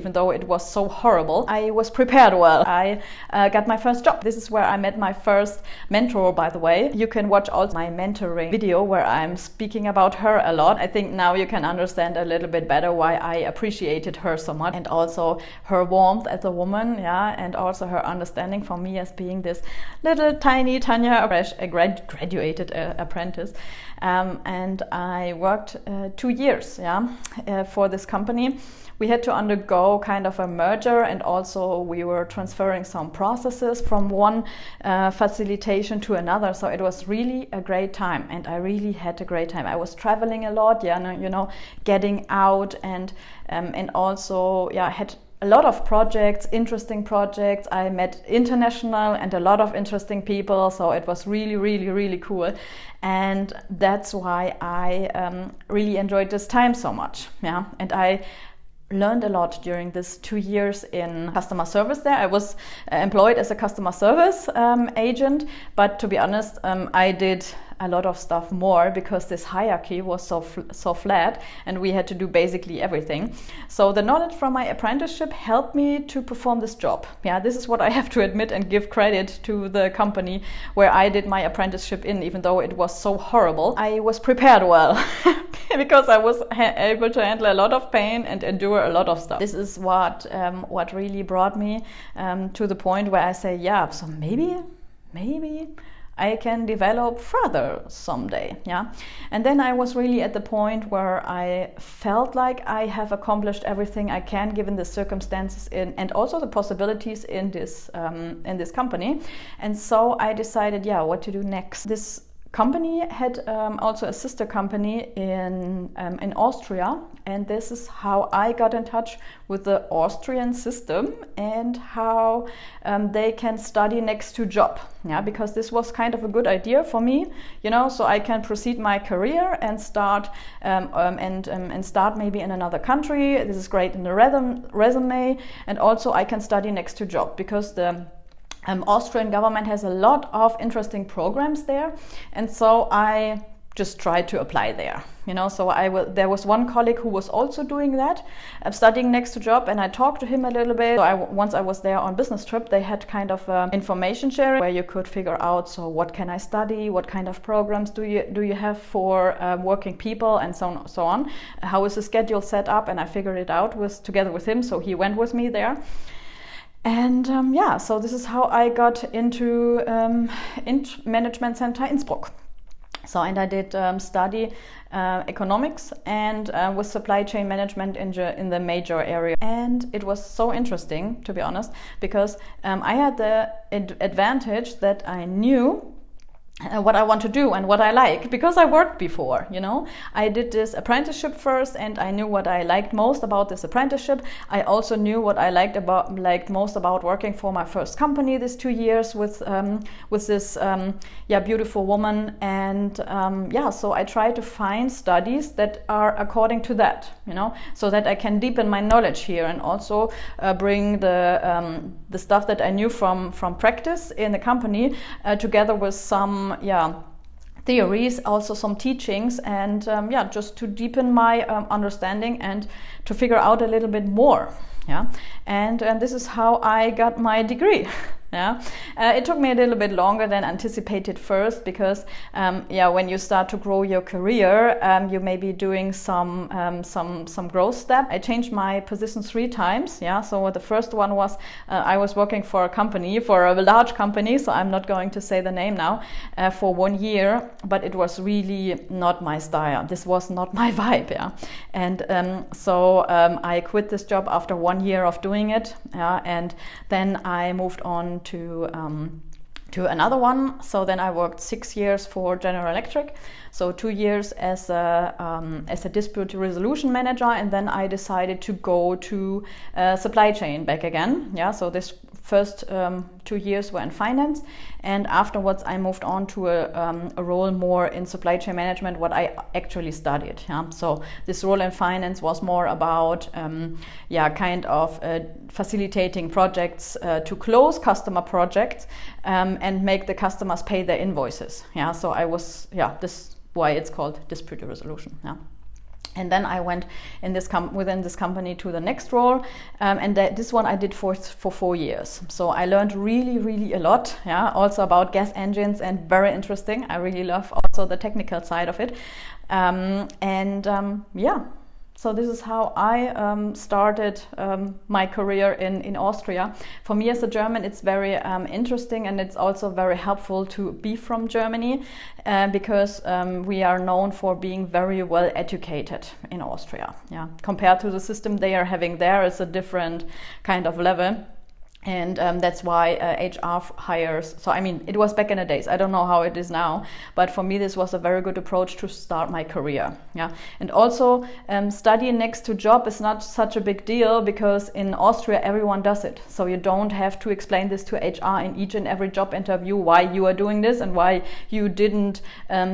even though it was so horrible. I was prepared well. I got my first job. This is where I met my first mentor, by the way. You can watch also my mentoring video where I'm speaking about her a lot. I think now you can understand a little bit better why I appreciated her so much, and also her warmth as a woman, yeah, and also her understanding for me as being this little tiny Tanja, a graduated apprentice. And I worked 2 years, for this company. We had to undergo kind of a merger, and also we were transferring some processes from one facilitation to another. So it was really a great time, and I really had a great time. I was traveling a lot, getting out, and also had a lot of projects, interesting projects. I met international and a lot of interesting people, so it was really, really, really cool. And that's why I really enjoyed this time so much. Yeah, and I learned a lot during this 2 years in customer service there. I was employed as a customer service agent, but to be honest, I did a lot of stuff more because this hierarchy was so flat, and we had to do basically everything. So the knowledge from my apprenticeship helped me to perform this job. Yeah, this is what I have to admit and give credit to the company where I did my apprenticeship in, even though it was so horrible. I was prepared well because I was able to handle a lot of pain and endure a lot of stuff. This is what really brought me to the point where I say, yeah, so maybe I can develop further someday, yeah. And then I was really at the point where I felt like I have accomplished everything I can given the circumstances and also the possibilities in this company. And so I decided, what to do next. This company had also a sister company in Austria, and this is how I got in touch with the Austrian system and how they can study next to job. Yeah, because this was kind of a good idea for me, so I can proceed my career and start start maybe in another country. This is great in the resume, and also I can study next to job because the Austrian government has a lot of interesting programs there, and so I just tried to apply there. So there was one colleague who was also doing that, studying next to job, and I talked to him a little bit. So once I was there on business trip, they had kind of information sharing where you could figure out, so what can I study, what kind of programs do you have for working people, and so on. How is the schedule set up? And I figured it out together with him, so he went with me there. And so this is how I got into Management Center Innsbruck. So, and I did study economics and with supply chain management in the major area. And it was so interesting, to be honest, because I had the advantage that I knew what I want to do and what I like, because I worked before, I did this apprenticeship first, and I knew what I liked most about this apprenticeship. I also knew what I liked most about working for my first company this 2 years with this beautiful woman, and so I try to find studies that are according to that, so that I can deepen my knowledge here, and also bring the stuff that I knew from practice in the company together with some theories, also some teachings, and just to deepen my understanding and to figure out a little bit more. And this is how I got my degree. It took me a little bit longer than anticipated first, because when you start to grow your career, you may be doing some growth step. I changed my position 3 times. So the first one was I was working for a large company, so I'm not going to say the name now, for 1 year, but it was really not my style. This was not my vibe. And so I quit this job after 1 year of doing it, and then I moved on to another one. So then I worked 6 years for General Electric, so 2 years as a dispute resolution manager, and then I decided to go to supply chain back again. So this first 2 years were in finance, and afterwards I moved on to a role more in supply chain management, what I actually studied. So this role in finance was more about facilitating projects to close customer projects and make the customers pay their invoices. So I was this is why it's called dispute resolution. And then I went in within this company to the next role, and this one I did for 4 years. So I learned really a lot, yeah, also about gas engines, and very interesting. I really love also the technical side of it, yeah. So this is how I started my career in Austria. For me as a German, it's very interesting, and it's also very helpful to be from Germany because we are known for being very well educated in Austria. Yeah, compared to the system they are having there, it's a different kind of level. And that's why HR hires. So I mean, it was back in the days. I don't know how it is now, but for me this was a very good approach to start my career. Yeah, and also studying next to job is not such a big deal because in Austria everyone does it. So you don't have to explain this to HR in each and every job interview why you are doing this and why you didn't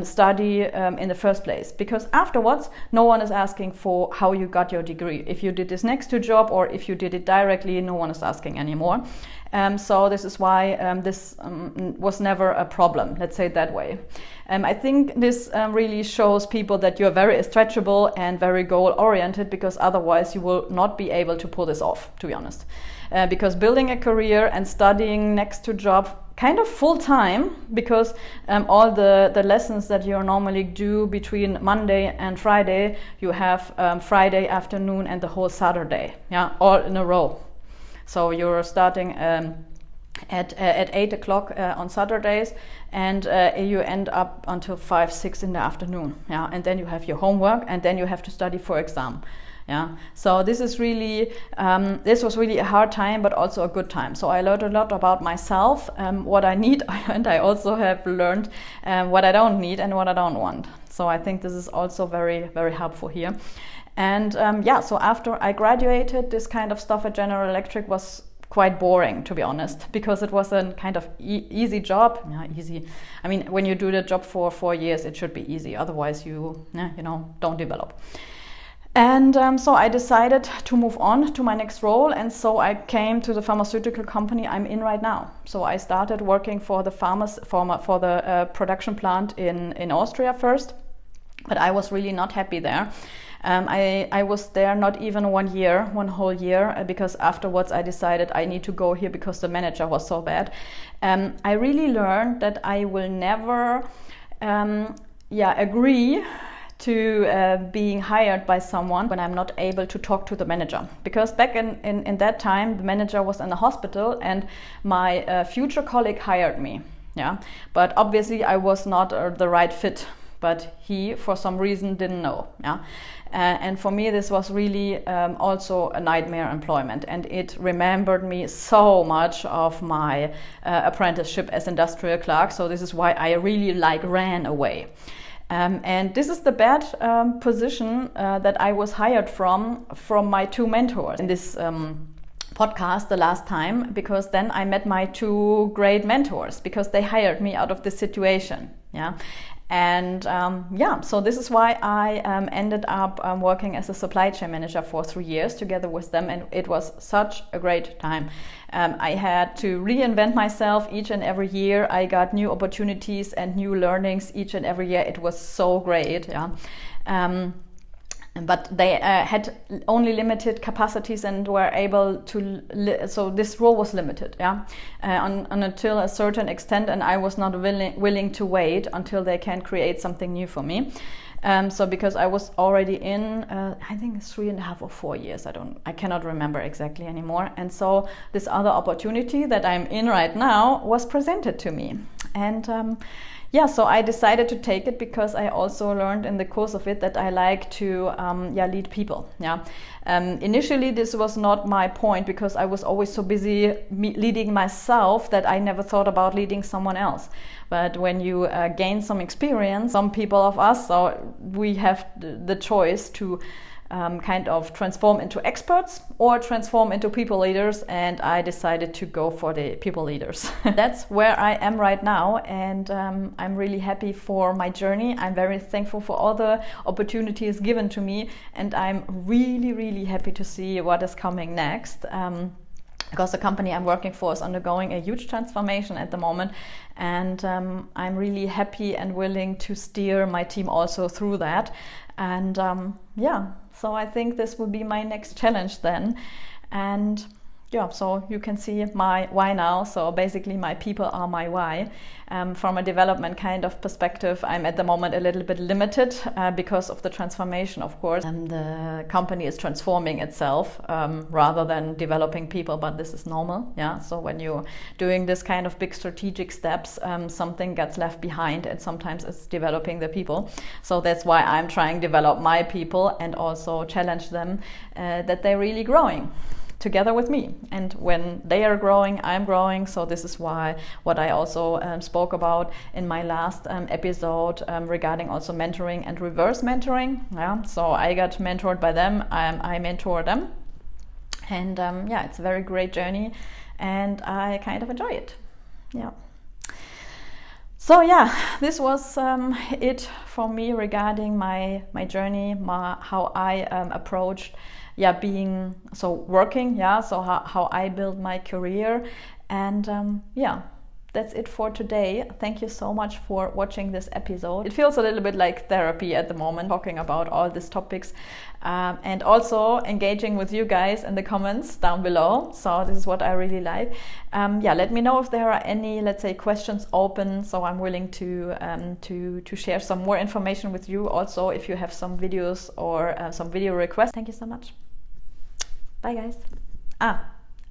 study in the first place. Because afterwards, no one is asking for how you got your degree. If you did this next to job or if you did it directly, no one is asking anymore. So this is why this was never a problem, let's say it that way. I think this really shows people that you're very stretchable and very goal-oriented, because otherwise you will not be able to pull this off, to be honest. Because building a career and studying next to job kind of full-time, because all the lessons that you normally do between Monday and Friday, you have Friday afternoon and the whole Saturday, yeah, all in a row. So you're starting at 8 o'clock on Saturdays, and you end up until 5, 6 in the afternoon. Yeah, and then you have your homework, and then you have to study for exam. Yeah, so this is really this was really a hard time, but also a good time. So I learned a lot about myself, what I need, and I also have learned what I don't need and what I don't want. So I think this is also very helpful here. And so after I graduated, this kind of stuff at General Electric was quite boring, to be honest, because it was a kind of easy job. Yeah, easy. I mean, when you do the job for 4 years, it should be easy. Otherwise, you don't develop. And so I decided to move on to my next role, and so I came to the pharmaceutical company I'm in right now. So I started working for the production plant in Austria first, but I was really not happy there. I was there not even 1 whole year, because afterwards I decided I need to go here because the manager was so bad. I really learned that I will never agree to being hired by someone when I'm not able to talk to the manager. Because back in that time, the manager was in the hospital, and my future colleague hired me. Yeah, but obviously I was not the right fit. But he, for some reason, didn't know. Yeah, and for me, this was really also a nightmare employment, and it remembered me so much of my apprenticeship as industrial clerk. So this is why I really ran away. And this is the bad position that I was hired from my 2 mentors in this podcast the last time, because then I met my 2 great mentors, because they hired me out of this situation. Yeah. And so this is why I ended up working as a supply chain manager for 3 years together with them, and it was such a great time. I had to reinvent myself each and every year. I got new opportunities and new learnings each and every year. It was so great. Yeah. But they had only limited capacities and were able to, so this role was limited, yeah, until a certain extent, and I was not willing to wait until they can create something new for me. So because I was already in, I think 3.5 or 4 years, I cannot remember exactly anymore. And so this other opportunity that I'm in right now was presented to me, and so I decided to take it, because I also learned in the course of it that I like to lead people. Yeah. Initially, this was not my point, because I was always so busy leading myself that I never thought about leading someone else. But when you gain some experience, some people of us, so we have the choice to kind of transform into experts or transform into people leaders, and I decided to go for the people leaders. That's where I am right now, and I'm really happy for my journey. I'm very thankful for all the opportunities given to me, and I'm really happy to see what is coming next. because the company I'm working for is undergoing a huge transformation at the moment, and I'm really happy and willing to steer my team also through that. And yeah, so I think this will be my next challenge then. And yeah, so you can see my why now. So basically my people are my why. From a development kind of perspective, I'm at the moment a little bit limited because of the transformation, of course. The company is transforming itself rather than developing people, but this is normal. Yeah. So when you're doing this kind of big strategic steps, something gets left behind, and sometimes it's developing the people. So that's why I'm trying to develop my people and also challenge them that they're really growing together with me. And when they are growing, I'm growing. So this is why what I also spoke about in my last episode regarding also mentoring and reverse mentoring. Yeah, so I got mentored by them, I mentor them, and yeah, it's a very great journey, and I kind of enjoy it. Yeah. So yeah, this was it for me regarding my journey, how I approached being working, so how I built my career. And yeah, that's it for today. Thank you so much for watching this episode. It feels a little bit like therapy at the moment, talking about all these topics, and also engaging with you guys in the comments down below. So this is what I really like. Let me know if there are any, let's say, questions open. So I'm willing to share some more information with you. Also, if you have some videos or some video requests. Thank you so much. Bye, guys.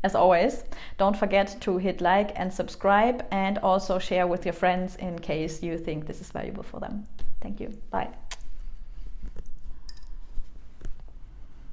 As always, don't forget to hit like and subscribe, and also share with your friends in case you think this is valuable for them. Thank you. Bye.